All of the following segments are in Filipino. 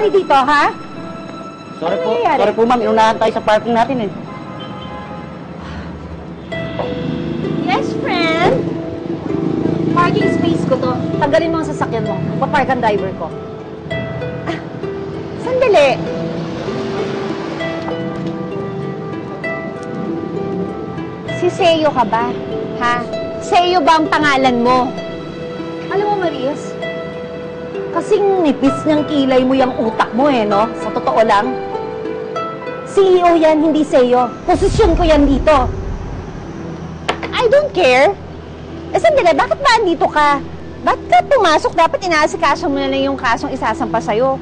nangyayari dito, ha? Sorry po. Sorry po, ma'am. Inunahan tayo sa parking natin, eh. Yes, friend? Parking space ko to. Tanggalin mo ang sasakyan mo. Papark ang driver ko. Ah, sandali. Si Seo ka ba? Ha? Seo ba ang pangalan mo? Alam mo, Marius, kasing nipis niyang kilay mo yung utak mo eh, no? Sa totoo lang. CEO yan, hindi Seo. Posisyon ko yan dito. I don't care. Eh, sandali, bakit ba andito ka? Bakit ka pumasok? Dapat inaasikaso mo na lang yung kasong isasampa sa'yo.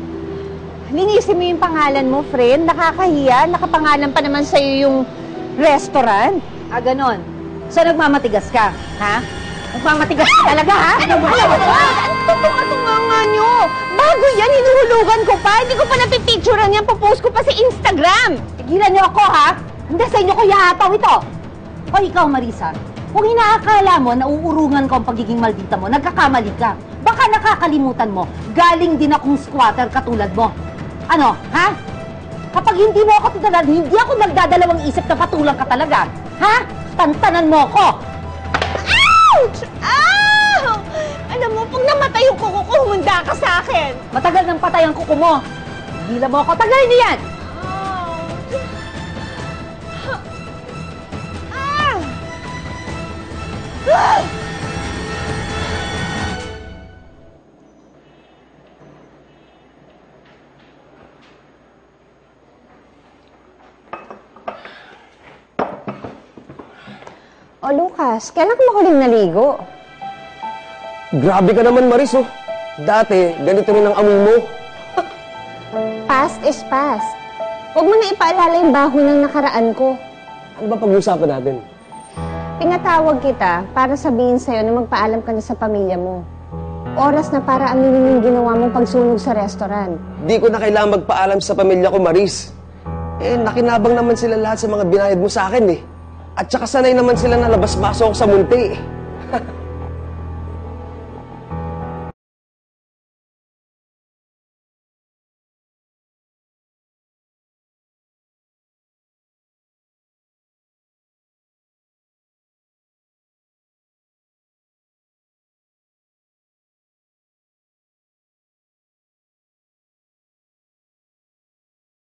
Linisin mo yung pangalan mo, friend. Nakakahiya. Nakapangalan pa naman sa'yo yung restaurant. Ah, ganon. So, nagmamatigas ka, ha? Nagmamatigas ka talaga, ha? Ano ba? Ano tunga-tunga nyo? Bago yan, hinuhulugan ko pa. Hindi ko pa napipicturean yan. Popost ko pa sa Instagram. Tigilan nyo ako, ha? Hindi sa inyo ko yataw ito. O ikaw, Marisa, kung inaakala mo na uurungan ko ang pagiging maldita mo, nagkakamali ka. Baka nakakalimutan mo, galing din akong squatter katulad mo. Ano, ha? Kapag hindi mo ako tinalan, hindi ako magdadalawang isip na patulang ka talaga. Ha? Tantanan mo ako! Ouch! Ow! Alam mo, pag namatay yung kuko ko, humanda ka sa akin. Matagal nang patay ang kuko mo. Hila mo ako, tagalin niyo yan! O, Lucas, kailan ka huling naligo? Grabe ka naman, Maris, oh. Dati, ganito rin ang amoy mo. Past is past. Huwag mo na ipaalala yung baho ng nakaraan ko. Ano ba pag-uusapan natin? Pinatawag kita para sabihin sa'yo na magpaalam ka na sa pamilya mo. Oras na para aminin yung ginawa mong pagsunog sa restaurant. Di ko na kailangan magpaalam sa pamilya ko, Maris. Eh, nakinabang naman sila lahat sa mga binayad mo sa akin, eh. At saka sanay naman sila na labas-baso ako sa munti, eh.